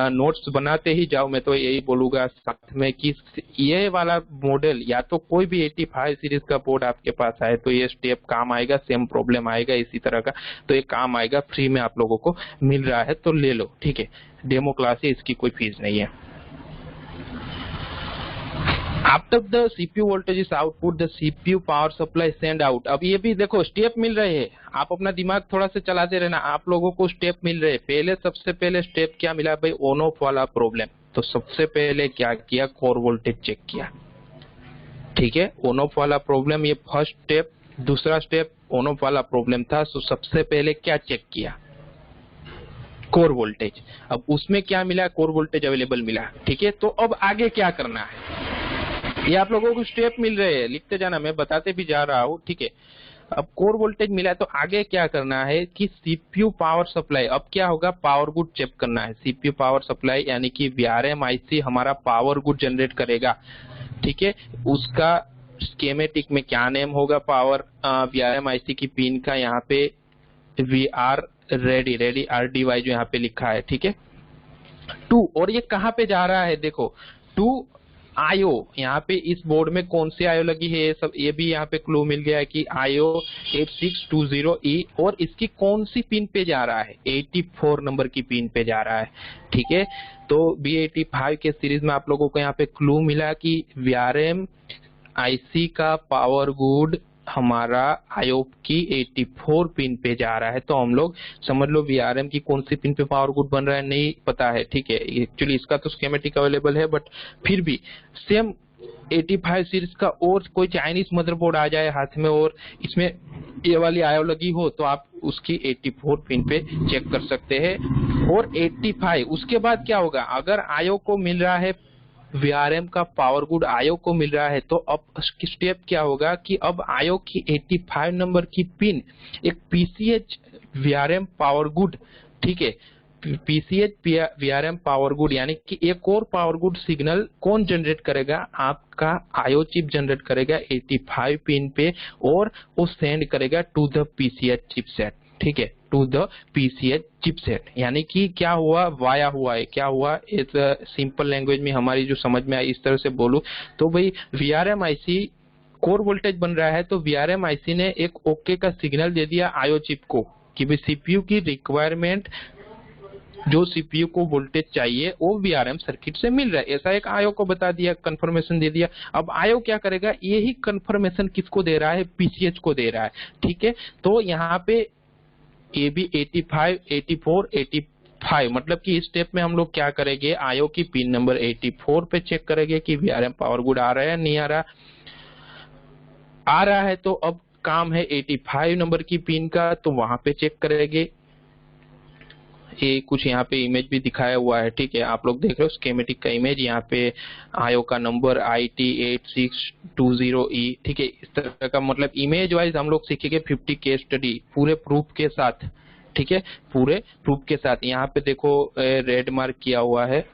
नोट्स बनाते ही जाओ। मैं तो यही बोलूंगा साथ में कि ये वाला मॉडल या तो कोई भी 85 सीरीज का बोर्ड आपके पास आए तो ये स्टेप काम आएगा, सेम प्रॉब्लम आएगा इसी तरह का, तो ये काम आएगा, फ्री में आप लोगों को मिल रहा है तो ले लो। ठीक है, डेमो क्लास है, इसकी कोई फीस नहीं है। After the CPU voltage is output the CPU power supply send out. अब ये भी देखो स्टेप मिल रहे हैं, आप अपना दिमाग थोड़ा सा चलाते रहना, आप लोगों को स्टेप मिल रहे हैं। पहले सबसे पहले स्टेप क्या मिला भाई, ऑन ऑफ वाला प्रॉब्लम। तो सबसे पहले क्या किया, कोर वोल्टेज चेक किया, ठीक है, ऑन ऑफ वाला प्रॉब्लम, ये फर्स्ट स्टेप। दूसरा स्टेप ऑन ऑफ वाला प्रॉब्लम था, तो सबसे पहले क्या चेक किया, कोर वोल्टेज। अब उसमें क्या मिला, कोर वोल्टेज अवेलेबल मिला, ठीक है। तो अब आगे क्या करना है, ये आप लोगों को स्टेप मिल रहे हैं, लिखते जाना, मैं बताते भी जा रहा हूँ, ठीक है। अब कोर वोल्टेज मिला है, तो आगे क्या करना है कि सीपीयू पावर सप्लाई, अब क्या होगा, पावर गुड चेक करना है। सीपीयू पावर सप्लाई यानी कि वीआरएम आईसी हमारा पावर गुड जनरेट करेगा, ठीक है। उसका स्कीमेटिक में क्या नेम होगा, पावर वीआरएम आईसी की पिन का, यहाँ पे वी आर रेडी RDY जो यहाँ पे लिखा है, ठीक है। 2, और ये कहाँ पे जा रहा है, देखो 2 आयो, यहाँ पे इस बोर्ड में कौन सी आयो लगी है, सब ये भी यहाँ पे क्लू मिल गया है कि आयो 8620E, और इसकी कौन सी पिन पे जा रहा है, 84 नंबर की पिन पे जा रहा है, ठीक है। तो B85 के सीरीज में आप लोगों को यहाँ पे क्लू मिला कि वीआरएम आईसी का पावर गुड हमारा आयो की 84 पिन पे जा रहा है। तो हम लोग समझ लो वीआरएम की कौन सी पिन पे पावर गुड बन रहा है नहीं पता है, ठीक है। एक्चुअली इसका तो स्कीमेटिक अवेलेबल है, बट फिर भी सेम 85 सीरीज का और कोई चाइनीज मदरबोर्ड आ जाए हाथ में और इसमें ये वाली आयो लगी हो, तो आप उसकी 84 पिन पे चेक कर सकते हैं। और 85 उसके बाद क्या होगा, अगर आयो को मिल रहा है, वीआरएम का पावर गुड आयो को मिल रहा है, तो अब स्टेप क्या होगा कि अब आयो की 85 नंबर की पिन एक पीसीएच वीआरएम पावर गुड, ठीक है, पीसीएच वीआरएम पावर गुड, यानी कि एक और पावर गुड सिग्नल कौन जनरेट करेगा, आपका आयो चिप जनरेट करेगा 85 पिन पे, और वो सेंड करेगा टू द पीसीएच चिपसेट, ठीक है, टू द पीसीएच चिपसेट। यानी कि क्या हुआ, वाया हुआ है, क्या हुआ, इस सिंपल लैंग्वेज में हमारी जो समझ में आई इस तरह से बोलूं तो भाई वीआरएम आईसी कोर वोल्टेज बन रहा है, तो वीआरएम आईसी ने एक ओके का सिग्नल दे दिया आयो चिप को कि भाई सीपीयू की रिक्वायरमेंट, जो सीपीयू को वोल्टेज चाहिए वो वीआरएम सर्किट से मिल रहा है, ऐसा एक आयो को बता दिया, कंफर्मेशन दे दिया। अब आयो क्या करेगा, यही कंफर्मेशन किसको दे रहा है, पीसीएच को दे रहा है, ठीक है। तो यहाँ पे ये भी 85, 84, 85, मतलब कि इस स्टेप में हम लोग क्या करेंगे, आयो की पिन नंबर 84 पे चेक करेंगे कि वीआरएम पावर गुड आ रहा है नहीं आ रहा है। तो अब काम है 85 नंबर की पिन का, तो वहां पे चेक करेंगे। ये कुछ यहाँ पे इमेज भी दिखाया हुआ है, ठीक है, आप लोग देख रहे हो स्कीमेटिक का इमेज, यहाँ पे आयो का नंबर IT8620E, ठीक है। इस तरह का मतलब इमेज वाइज हम लोग सीखेंगे 50 केस स्टडी पूरे प्रूफ के साथ, ठीक है, पूरे प्रूफ के साथ। यहाँ पे देखो रेड मार्क किया हुआ है,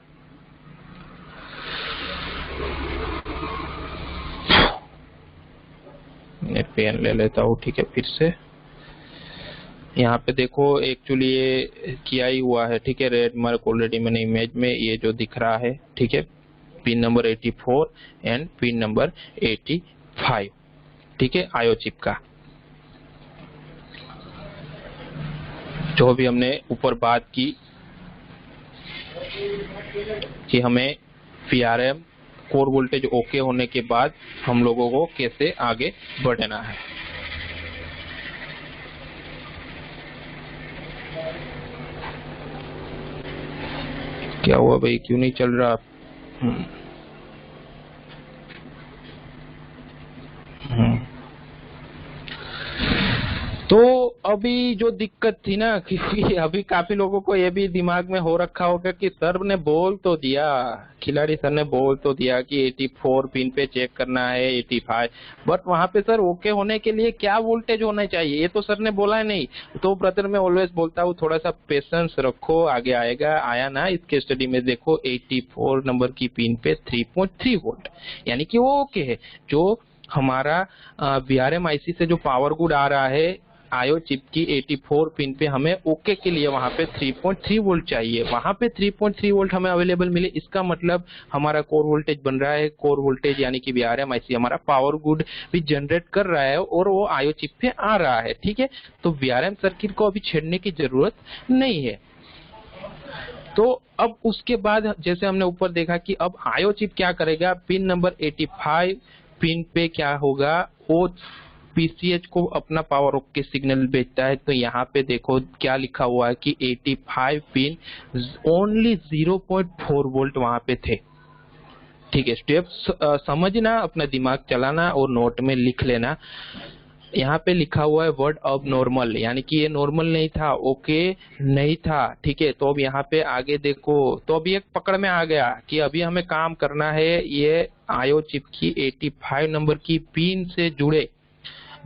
मैं पेन ले लेता हूँ, ठीक है, फिर से यहाँ पे देखो एक्चुअली ये किया ही हुआ है, ठीक है, रेड मार्क ऑलरेडी मैंने इमेज में ये जो दिख रहा है, ठीक है, pin number 84 and pin number 85, ठीक है, आयो चिप का। जो भी हमने ऊपर बात की कि हमें वीआरएम कोर वोल्टेज ओके होने के बाद हम लोगों को कैसे आगे बढ़ना है। क्या हुआ भाई, क्यों नहीं चल रहा? तो अभी जो दिक्कत थी ना, क्योंकि अभी काफी लोगों को ये भी दिमाग में हो रखा होगा कि सर ने बोल तो दिया, खिलाड़ी सर ने बोल तो दिया कि 84 पिन पे चेक करना है 85, बट वहां पे सर ओके होने के लिए क्या वोल्टेज होना चाहिए, ये तो सर ने बोला है नहीं। तो ब्रदर मैं ऑलवेज बोलता हूँ थोड़ा सा पेशेंस रखो, आगे आएगा। आया ना इसके स्टडी में, देखो 84 नंबर की पिन पे 3.3 वोल्ट, यानी कि वो ओके है। जो हमारा वीआरएम आईसी से जो पावर गुड आ रहा है आयो चिप की 84 पिन पे, हमें ओके के लिए वहां पे 3.3 वोल्ट चाहिए, वहां पे 3.3 वोल्ट हमें अवेलेबल मिले, इसका मतलब हमारा कोर वोल्टेज बन रहा है। कोर वोल्टेज यानी कि वीआरएम आईसी हमारा पावर गुड भी जनरेट कर रहा है और वो आयो चिप पे आ रहा है, ठीक है। तो वीआरएम सर्किट को अभी छेड़ने की जरूरत नहीं है। तो अब उसके बाद जैसे हमने ऊपर देखा कि अब आयो चिप क्या करेगा, पिन नंबर 85 पिन पे क्या होगा, वो पीसीएच को अपना पावर ऑफ के सिग्नल भेजता है। तो यहाँ पे देखो क्या लिखा हुआ है कि 85 पिन ओनली 0.4 वोल्ट वहां पे थे। ठीक है, स्टेप्स समझना, अपना दिमाग चलाना और नोट में लिख लेना। यहाँ पे लिखा हुआ है वर्ड अब नॉर्मल, यानी कि ये नॉर्मल नहीं था, ओके नहीं था। ठीक है, तो अब यहाँ पे आगे देखो, तो अभी एक पकड़ में आ गया कि अभी हमें काम करना है ये आयो चिप की 85 नंबर की पिन से जुड़े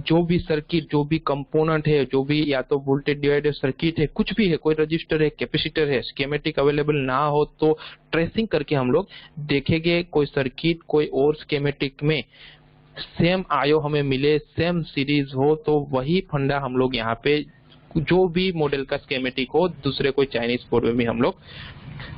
जो भी सर्किट, जो भी कंपोनेंट है, जो भी या तो वोल्टेज डिवाइडर सर्किट है, कुछ भी है, कोई रजिस्टर है, कैपेसिटर है, स्कीमेटिक अवेलेबल ना हो तो ट्रेसिंग करके हम लोग देखेंगे कोई सर्किट कोई और स्कीमेटिक में सेम आयो हमें मिले, सेम सीरीज हो, तो वही फंडा हम लोग यहाँ पे जो भी मॉडल का स्कीमेटिक हो दूसरे कोई चाइनीज बोर्ड में भी हम लोग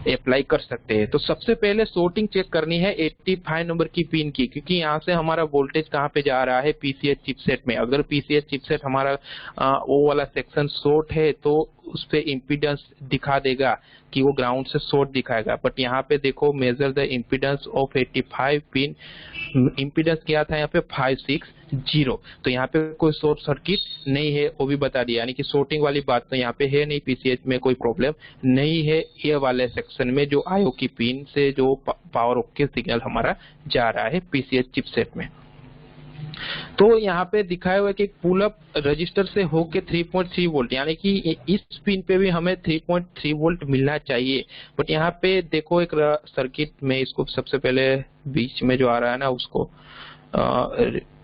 अप्लाई कर सकते हैं। तो सबसे पहले सोर्टिंग चेक करनी है 85 नंबर की पिन की, क्योंकि यहाँ से हमारा वोल्टेज कहाँ पे जा रहा है, पीसीएच चिपसेट में। अगर पीसीएच चिपसेट हमारा वो वाला सेक्शन शॉर्ट है तो उस पे इम्पीडेंस दिखा देगा कि वो ग्राउंड से शॉर्ट दिखाएगा। बट यहाँ पे देखो measure the impedance of 85 pin, impedance क्या था यहाँ पे 560। तो यहाँ पे कोई शॉर्ट सर्किट नहीं है, वो भी बता दिया, यानी कि शॉर्टिंग वाली बात तो यहाँ पे है नहीं, पीसीएच में कोई प्रॉब्लम नहीं है ये वाले सेक्शन में जो आयो की पिन से जो पावर ऑफ के सिग्नल हमारा जा रहा है पीसीएच चिपसेट में। तो यहाँ पे दिखाया हुआ है कि पुल अप रजिस्टर से होके 3.3 वोल्ट, यानी कि इस पिन पे भी हमें 3.3 वोल्ट मिलना चाहिए। बट यहाँ पे देखो एक सर्किट में, इसको सबसे पहले बीच में जो आ रहा है ना उसको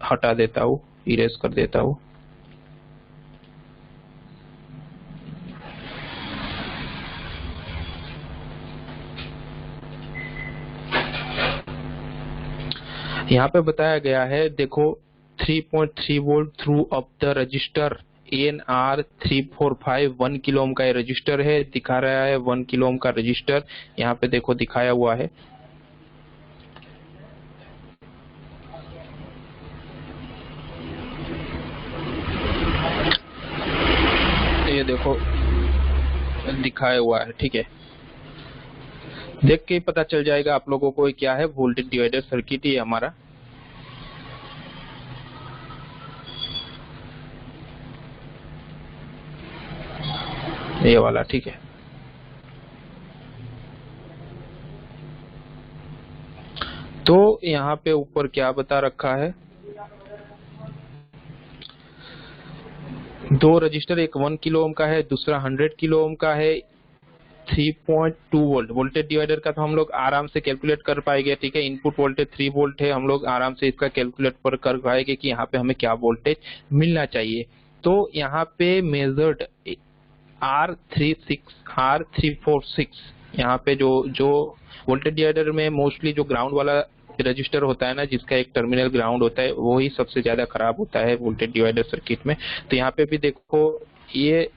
हटा देता हूँ, इरेज कर देता हूँ। यहाँ पे बताया गया है देखो 3.3 volt through up the register ANR 345 1 kilo ohm का ये रजिस्टर है, दिखा रहा है 1 किलो ओम का रजिस्टर यहाँ पे देखो दिखाया हुआ है। ये देखो दिखाया हुआ है, ठीक है, देख के पता चल जाएगा आप लोगों को क्या है, वोल्टेज डिवाइडर सर्किट ही हमारा। ये वाला, ठीक है। तो यहाँ पे ऊपर क्या बता रखा है, दो रजिस्टर, एक 1 किलो ओम का है, दूसरा 100 किलो ओम का है, 3.2 वोल्ट वोल्टेज डिवाइडर का तो हम लोग आराम से कैलकुलेट कर पाएंगे। ठीक है, इनपुट वोल्टेज 3 वोल्ट है, हम लोग आराम से इसका कैलकुलेट पर कर पाएंगे कि यहाँ पे हमें क्या वोल्टेज मिलना चाहिए। तो यहाँ पे मेजर्ड R346 यहाँ पे जो वोल्टेज डिवाइडर में मोस्टली जो ग्राउंड वाला रजिस्टर होता है ना, जिसका एक टर्मिनल ग्राउंड होता है, वो ही सबसे ज्यादा खराब होता है वोल्टेज डिवाइडर सर्किट में। तो यहाँ पे भी देखो ये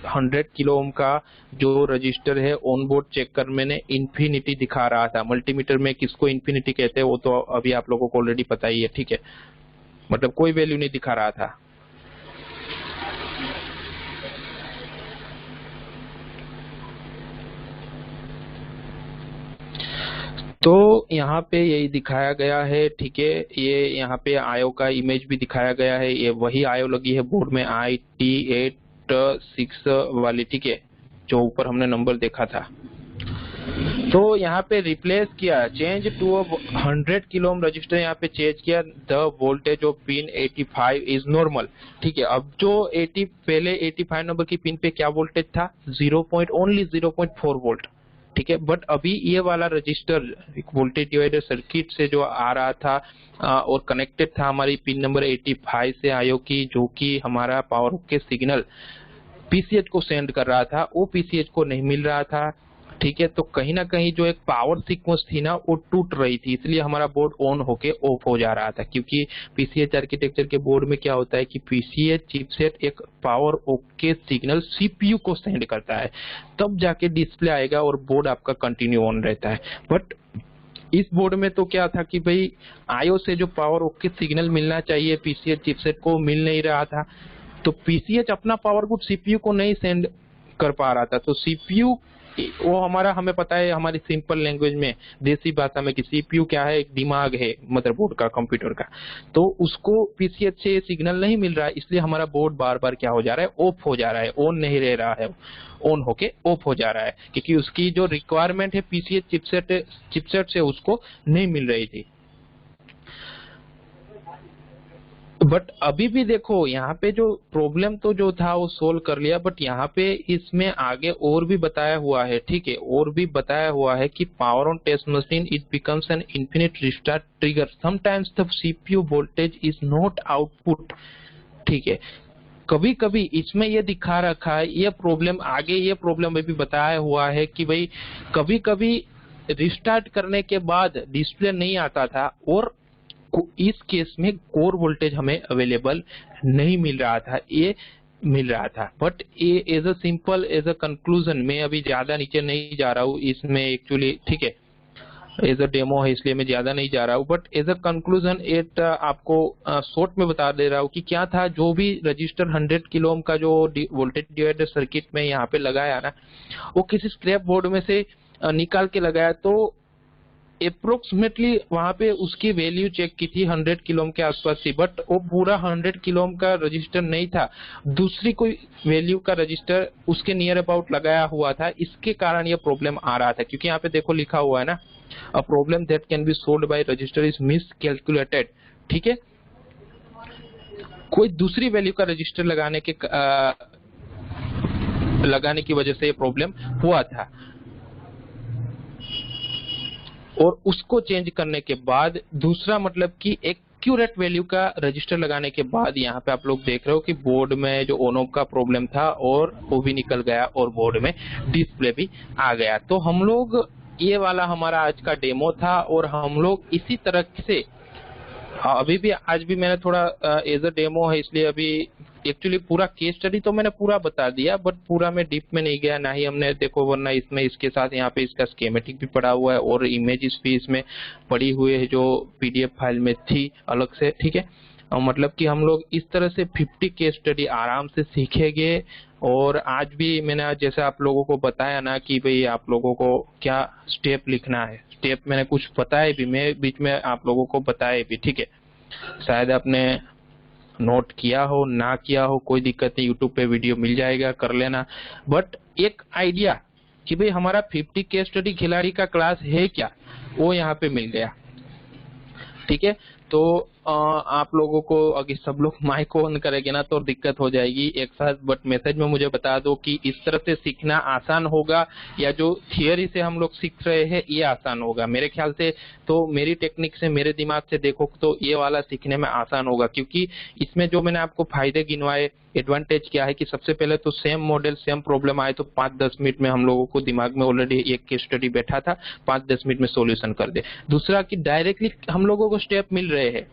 100 किलो ओम का जो रजिस्टर है ऑन बोर्ड चेक कर मैंने इन्फिनिटी दिखा रहा था। मल्टीमीटर में किसको इन्फिनिटी कहते हैं वो तो अभी आप लोगों को ऑलरेडी पता ही है, ठीक है, मतलब कोई वैल्यू नहीं दिखा रहा था। तो यहाँ पे यही दिखाया गया है, ठीक है, ये यहाँ पे आयो का इमेज भी दिखाया गया है, ये वही आयो लगी है बोर्ड में IT86 वाली, ठीक है, जो ऊपर हमने नंबर देखा था। तो यहाँ पे रिप्लेस किया, change to 100 kilo ohm resistor, यहाँ पे चेंज किया the voltage of pin 85 is normal. ठीक है, अब जो 80 पहले 85 नंबर की पिन पे क्या वोल्टेज था, ओनली 0.4 वोल्ट। ठीक है, बट अभी ये वाला रजिस्टर वोल्टेज डिवाइडर सर्किट से जो आ रहा था और कनेक्टेड था हमारी पिन नंबर 85 से आयो की, जो कि हमारा पावर के सिग्नल पीसीएच को सेंड कर रहा था, वो पीसीएच को नहीं मिल रहा था। ठीक है, तो कहीं ना कहीं जो एक पावर सीक्वेंस थी ना वो टूट रही थी, इसलिए हमारा बोर्ड ऑन होके ऑफ हो जा रहा था। क्योंकि पीसीएच आर्किटेक्चर के बोर्ड में क्या होता है कि पीसीएच चिपसेट एक पावर ओके सिग्नल सीपीयू को सेंड करता है, तब जाके डिस्प्ले आएगा और बोर्ड आपका कंटिन्यू ऑन रहता है। बट इस बोर्ड में तो क्या था कि भाई आईओ से जो पावर ओके सिग्नल मिलना चाहिए पीसीएच चिपसेट को मिल नहीं रहा था, तो पीसीएच अपना पावर गुड सीपीयू को नहीं सेंड कर पा रहा था। तो सीपीयू वो हमारा, हमें पता है हमारी सिंपल लैंग्वेज में, देसी भाषा में कि सीपीयू क्या है, एक दिमाग है मदरबोर्ड का, कंप्यूटर का। तो उसको पीसीएच से सिग्नल नहीं मिल रहा है, इसलिए हमारा बोर्ड बार बार क्या हो जा रहा है, ऑफ हो जा रहा है, ऑन नहीं रह रहा है, ऑन होके ऑफ हो जा रहा है, क्योंकि उसकी जो रिक्वायरमेंट है पीसीएच चिपसेट से उसको नहीं मिल रही थी। बट अभी भी देखो यहाँ पे जो प्रॉब्लम तो जो था वो सोल्व कर लिया, बट यहाँ पे इसमें आगे और भी बताया हुआ है, ठीक है, और भी बताया हुआ है कि power on test machine it becomes an infinite restart trigger sometimes the CPU voltage is not output, ठीक है। कभी कभी इसमें ये दिखा रखा है, ये प्रॉब्लम आगे, ये प्रॉब्लम भी बताया हुआ है कि भाई कभी कभी रिस्टार्ट करने के बाद डिस्प्ले नहीं आता था, और इस केस में कोर वोल्टेज हमें अवेलेबल नहीं मिल रहा था, ये मिल रहा था। बट ये as a simple, as a conclusion, मैं अभी ज्यादा नीचे नहीं जा रहा हूँ इसमें एक्चुअली, ठीक है, एज अ डेमो है इसलिए मैं ज्यादा नहीं जा रहा हूँ, but as a conclusion at आपको शॉर्ट में बता दे रहा हूँ कि क्या था। जो भी रजिस्टर 100 किलो ओम का जो वोल्टेज डिवाइडर सर्किट में यहाँ पे लगाया ना, वो किसी स्क्रैप बोर्ड में से निकाल के लगाया, तो अप्रोक्सीमेटली वहां पे उसकी वैल्यू चेक की थी 100 किलो ओम के आसपास थी, बट वो पूरा 100 किलो ओम का रजिस्टर नहीं था, दूसरी कोई वैल्यू का रजिस्टर उसके नियर अबाउट लगाया हुआ था। इसके कारण ये प्रॉब्लम आ रहा था, क्योंकि यहाँ पे देखो लिखा हुआ है ना, a problem that can be solved by resistor is miscalculated, ठीक है। कोई दूसरी वैल्यू का रजिस्टर लगाने की वजह से ये प्रॉब्लम हुआ था, और उसको चेंज करने के बाद दूसरा मतलब कि एक्यूरेट वैल्यू का रजिस्टर लगाने के बाद यहाँ पे आप लोग देख रहे हो कि बोर्ड में जो ऑन ऑफ का प्रॉब्लम था और वो भी निकल गया, और बोर्ड में डिस्प्ले भी आ गया। तो हम लोग, ये वाला हमारा आज का डेमो था, और हम लोग इसी तरह से अभी भी, आज भी मैंने थोड़ा एज अ डेमो है इसलिए अभी एक्चुअली पूरा केस स्टडी तो मैंने पूरा बता दिया, बट पूरा में डीप में नहीं गया, ना ही हमने देखो, वरना इसमें इसके साथ यहाँ पे इसका स्कीमेटिक भी पड़ा हुआ है और इमेजेस भी इसमें पड़ी हुई है जो पीडीएफ फाइल में थी अलग से, ठीक है। मतलब कि हम लोग इस तरह से 50 केस स्टडी आराम से सीखेंगे। और आज भी मैंने जैसे आप लोगों को बताया ना कि भाई आप लोगों को क्या स्टेप लिखना है, स्टेप मैंने कुछ बताए भी, मैं बीच में आप लोगों को बताए भी, ठीक है। शायद आपने नोट किया हो, ना किया हो, कोई दिक्कत नहीं, यूट्यूब पे वीडियो मिल जाएगा, कर लेना। बट एक आइडिया कि भाई हमारा 50 केस स्टडी खिलाड़ी का क्लास है क्या, वो यहाँ पे मिल गया, ठीक है। तो आप लोगों को अगर सब लोग माइक ऑन करेंगे ना तो दिक्कत हो जाएगी एक साथ, बट मैसेज में मुझे बता दो कि इस तरह से सीखना आसान होगा या जो थियरी से हम लोग सीख रहे हैं ये आसान होगा। मेरे ख्याल से तो मेरी टेक्निक से, मेरे दिमाग से देखो तो ये वाला सीखने में आसान होगा, क्योंकि इसमें जो मैंने आपको फायदे गिनवाए, एडवांटेज क्या है कि सबसे पहले तो सेम मॉडल सेम प्रॉब्लम आए तो 5-10 मिनट में हम लोगों को दिमाग में ऑलरेडी एक केस स्टडी बैठा था, 5-10 मिनट में सॉल्यूशन कर दे। दूसरा कि डायरेक्टली हम लोगों को स्टेप मिल रहे हैं,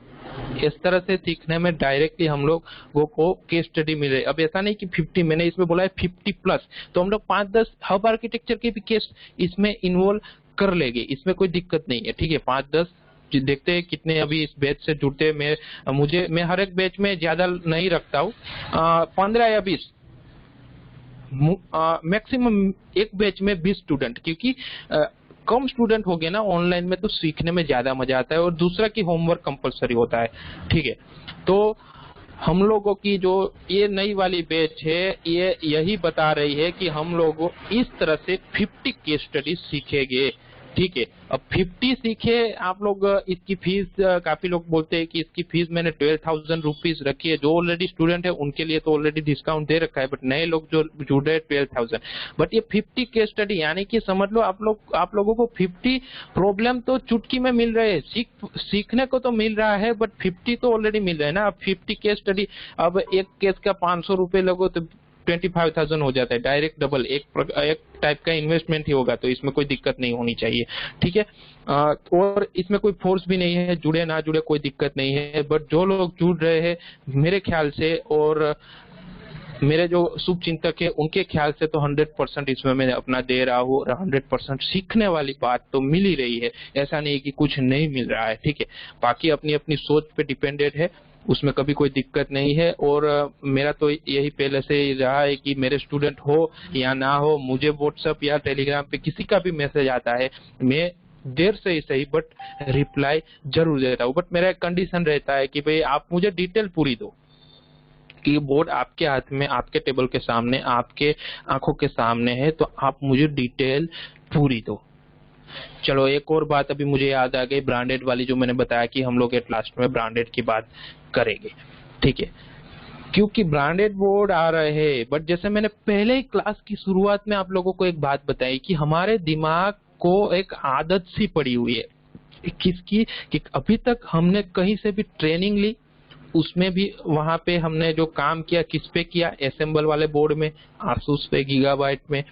इस तरह से सीखने में डायरेक्टली हम लोगों को केस स्टडी मिल रही है। अब ऐसा नहीं कि 50, मैंने इसमें बोला है 50 प्लस, तो हम लोग 5-10 हब आर्किटेक्चर के भी केस इसमें इन्वॉल्व कर लेंगे, इसमें कोई दिक्कत नहीं है, ठीक है। 5-10 देखते हैं कितने अभी इस बैच से जुड़ते हैं। मैं हर एक बैच में ज्यादा नहीं रखता हूँ, 15 या 20 मैक्सिमम एक बैच में 20 स्टूडेंट, क्योंकि कम स्टूडेंट हो गए ना ऑनलाइन में तो सीखने में ज्यादा मजा आता है, और दूसरा कि होमवर्क कंपलसरी होता है, ठीक है। तो हम लोगों की जो ये नई वाली बैच है ये यही बता रही है कि हम लोग इस तरह से 50 केस स्टडी सीखेंगे, ठीक है। अब 50 सीखे आप लोग, इसकी फीस काफी लोग बोलते हैं कि इसकी फीस मैंने 12,000 रुपीज रखी है, जो ऑलरेडी स्टूडेंट है उनके लिए तो ऑलरेडी डिस्काउंट दे रखा है, बट नए लोग जो जुड़ रहे हैं 12,000। बट ये 50 केस स्टडी यानी कि समझ लो आप लोगों को 50 प्रॉब्लम तो चुटकी में मिल रहे हैं, सीखने को तो मिल रहा है, बट 50 तो ऑलरेडी मिल रहे हैं ना। अब 50 केस स्टडी, अब एक केस का 500 रुपए लगो तो 25,000 हो जाता है, डायरेक्ट डबल, एक टाइप का इन्वेस्टमेंट ही होगा, तो इसमें कोई दिक्कत नहीं होनी चाहिए, ठीक है। और इसमें कोई फोर्स भी नहीं है, जुड़े ना जुड़े कोई दिक्कत नहीं है, बट जो लोग जुड़ रहे हैं मेरे ख्याल से और मेरे जो शुभ चिंतक है उनके ख्याल से तो 100% इसमें मैं अपना दे रहा हूँ, और 100% सीखने वाली बात तो मिल ही रही है, ऐसा नहीं कि कुछ नहीं मिल रहा है, ठीक है। बाकी अपनी अपनी सोच पे डिपेंडेंट है, उसमें कभी कोई दिक्कत नहीं है। और मेरा तो यही पहले से ही रहा है कि मेरे स्टूडेंट हो या ना हो, मुझे व्हाट्सएप या टेलीग्राम पे किसी का भी मैसेज आता है, मैं देर से ही सही बट रिप्लाई जरूर देता हूँ। बट मेरा एक कंडीशन रहता है कि भाई आप मुझे डिटेल पूरी दो, कि बोर्ड आपके हाथ में, आपके टेबल के सामने, आपके आंखों के सामने है, तो आप मुझे डिटेल पूरी दो। चलो एक और बात अभी मुझे याद आ गई, ब्रांडेड वाली, जो मैंने बताया कि हम लोग एट लास्ट में ब्रांडेड की बात करेंगे, ठीक है, क्योंकि ब्रांडेड बोर्ड आ रहे हैं। बट जैसे मैंने पहले ही क्लास की शुरुआत में आप लोगों को एक बात बताई कि हमारे दिमाग को एक आदत सी पड़ी हुई है किसकी, कि अभी तक हमने कहीं से भी ट्रेनिंग ली, उसमें भी वहां पे हमने जो काम किया किस पे किया, असेंबल वाले बोर्ड में, आसूस पे, गीगाबाइट में,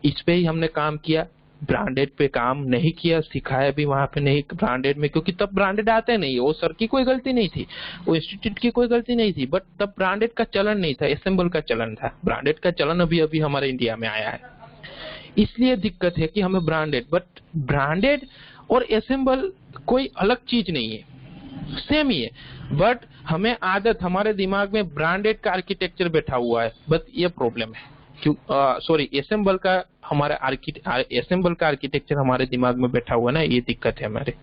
इस पे ही हमने काम किया। ब्रांडेड पे काम नहीं किया, सिखाया भी वहां पे नहीं ब्रांडेड में, क्योंकि तब ब्रांडेड आते नहीं, वो सर की कोई गलती नहीं थी, वो इंस्टीट्यूट की कोई गलती नहीं थी, बट तब ब्रांडेड का चलन नहीं था, असेंबल का चलन था। ब्रांडेड का चलन अभी अभी हमारे इंडिया में आया है, इसलिए दिक्कत है कि हमें ब्रांडेड, बट ब्रांडेड और असेंबल कोई अलग चीज नहीं है, सेम ही है। बट हमें आदत, हमारे दिमाग में ब्रांडेड का आर्किटेक्चर बैठा हुआ है, बस ये प्रॉब्लम है। क्यों, सॉरी, असेंबल का हमारा असेंबल का आर्किटेक्चर हमारे दिमाग में बैठा हुआ है ना, ये दिक्कत है हमारे।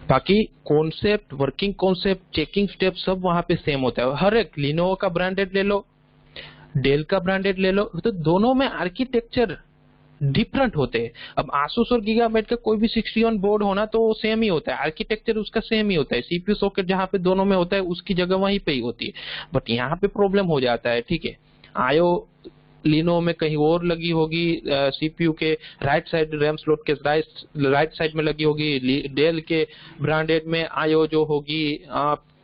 बाकी concept, working concept, checking step सब वहां पे सेम होता है। हर एक लिनोवो का ब्रांडेड ले लो, डेल का ब्रांडेड ले लो, तो दोनों में आर्किटेक्चर डिफरेंट होते हैं। अब आसूस और गीगाबाइट का कोई भी 61 बोर्ड होना तो सेम ही होता है, आर्किटेक्चर उसका सेम ही होता है, सीपीयू सॉकेट जहां पे दोनों में होता है उसकी जगह वहीं पे ही होती है। बट यहाँ पे प्रॉब्लम हो जाता है, ठीक है, आयो लिनो में कहीं और लगी होगी, सीपीयू के राइट साइड, रैम स्लॉट के राइट साइड में लगी होगी, डेल के ब्रांडेड में आयो जो होगी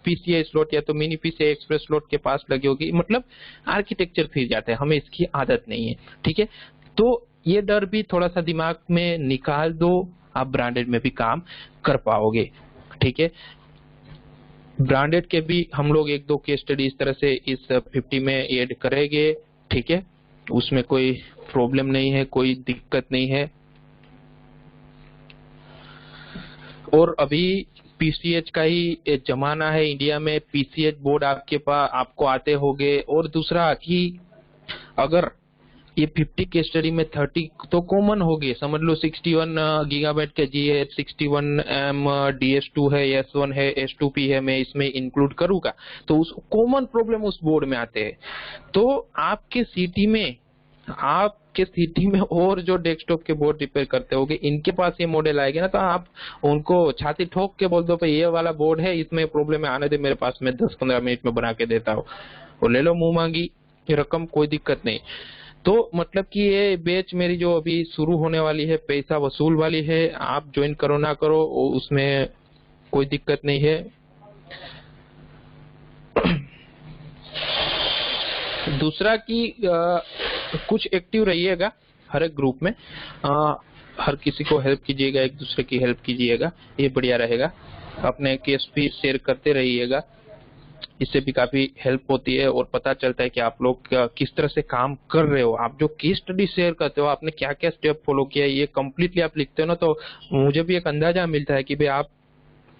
पीसीआई स्लॉट या तो मिनी पीसीआई एक्सप्रेस स्लॉट के पास लगी होगी, मतलब आर्किटेक्चर फिर जाता है, हमें इसकी आदत नहीं है, ठीक है। तो ये डर भी थोड़ा सा दिमाग में निकाल दो, आप ब्रांडेड में भी काम कर पाओगे, ठीक है। ब्रांडेड के भी हम लोग एक दो केस स्टडी इस तरह से इस 50 में ऐड करेंगे, ठीक है, उसमें कोई प्रॉब्लम नहीं है, कोई दिक्कत नहीं है। और अभी पीसीएच का ही जमाना है इंडिया में, पीसीएच बोर्ड आपके पास आपको आते होंगे। और दूसरा कि अगर ये 50 के स्टडी में 30 तो कॉमन हो गए, समझ लो 61 गीगाबाइट के जी है, 61 एम DS2 है, S1 है, S2P है, मैं इसमें इंक्लूड करूंगा, तो उस कॉमन प्रॉब्लम उस बोर्ड में आते हैं। तो आपके सिटी में और जो डेस्कटॉप के बोर्ड रिपेयर करते होंगे, इनके पास ये मॉडल आएगा ना, तो आप उनको छाती ठोक के बोल दो भाई ये वाला बोर्ड है, इसमें प्रॉब्लम है, आने दे मेरे पास, मैं 10-15 मिनट में बना के देता हूँ, और ले लो मुंह मांगी रकम, कोई दिक्कत नहीं। तो मतलब कि ये बैच मेरी जो अभी शुरू होने वाली है, पैसा वसूल वाली है, आप ज्वाइन करो ना करो उसमें कोई दिक्कत नहीं है। दूसरा कि कुछ एक्टिव रहिएगा हर एक ग्रुप में, हर किसी को हेल्प कीजिएगा, एक दूसरे की हेल्प कीजिएगा, ये बढ़िया रहेगा। अपने केस भी शेयर करते रहिएगा, इससे भी काफी हेल्प होती है और पता चलता है कि आप लोग किस तरह से काम कर रहे हो। आप जो केस स्टडी शेयर करते हो, आपने क्या क्या स्टेप फॉलो किया है, ये कम्प्लीटली आप लिखते हो ना, तो मुझे भी एक अंदाजा मिलता है कि भाई आप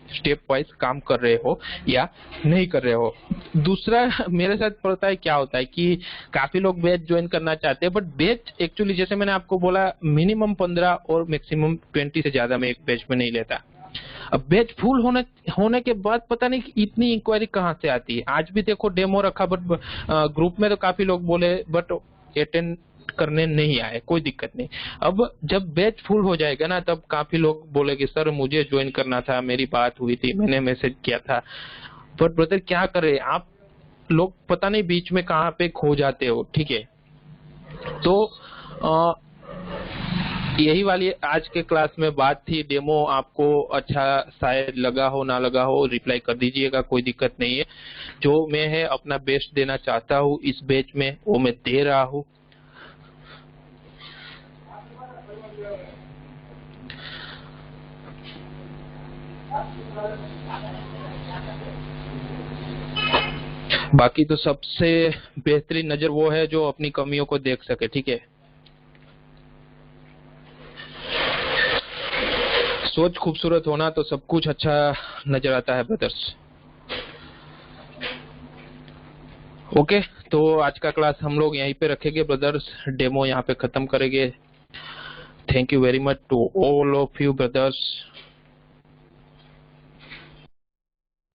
स्टेप वाइज काम कर रहे हो या नहीं कर रहे हो। दूसरा मेरे साथ पता है क्या होता है कि काफी लोग बैच ज्वाइन करना चाहते हैं, बट बैच एक्चुअली जैसे मैंने आपको बोला मिनिमम 15 और मैक्सिमम 20 से ज्यादा मैं एक बैच में नहीं लेता। अब बैच फुल होने के बाद पता नहीं इतनी इंक्वायरी कहाँ से आती है। आज भी देखो डेमो रखा, बट ग्रुप में तो काफी लोग बोले बट अटेंड करने नहीं आए, कोई दिक्कत नहीं। अब जब बैच फुल हो जाएगा ना, तब काफी लोग बोलेंगे सर मुझे ज्वाइन करना था, मेरी बात हुई थी, मैंने मैसेज किया था, बट ब्रदर क्या करे, आप लोग पता नहीं बीच में कहाँ पे खो जाते हो, ठीक है। तो यही वाली आज के क्लास में बात थी। डेमो आपको अच्छा शायद लगा हो, ना लगा हो, रिप्लाई कर दीजिएगा, कोई दिक्कत नहीं है। जो मैं है अपना बेस्ट देना चाहता हूँ इस बैच में, वो मैं दे रहा हूँ। बाकी तो सबसे बेहतरीन नजर वो है जो अपनी कमियों को देख सके, ठीक है। सोच खूबसूरत होना तो सब कुछ अच्छा नजर आता है ब्रदर्स। ओके, तो आज का क्लास हम लोग यहीं पे रखेंगे ब्रदर्स, डेमो यहाँ पे खत्म करेंगे। Thank you very much to all of you brothers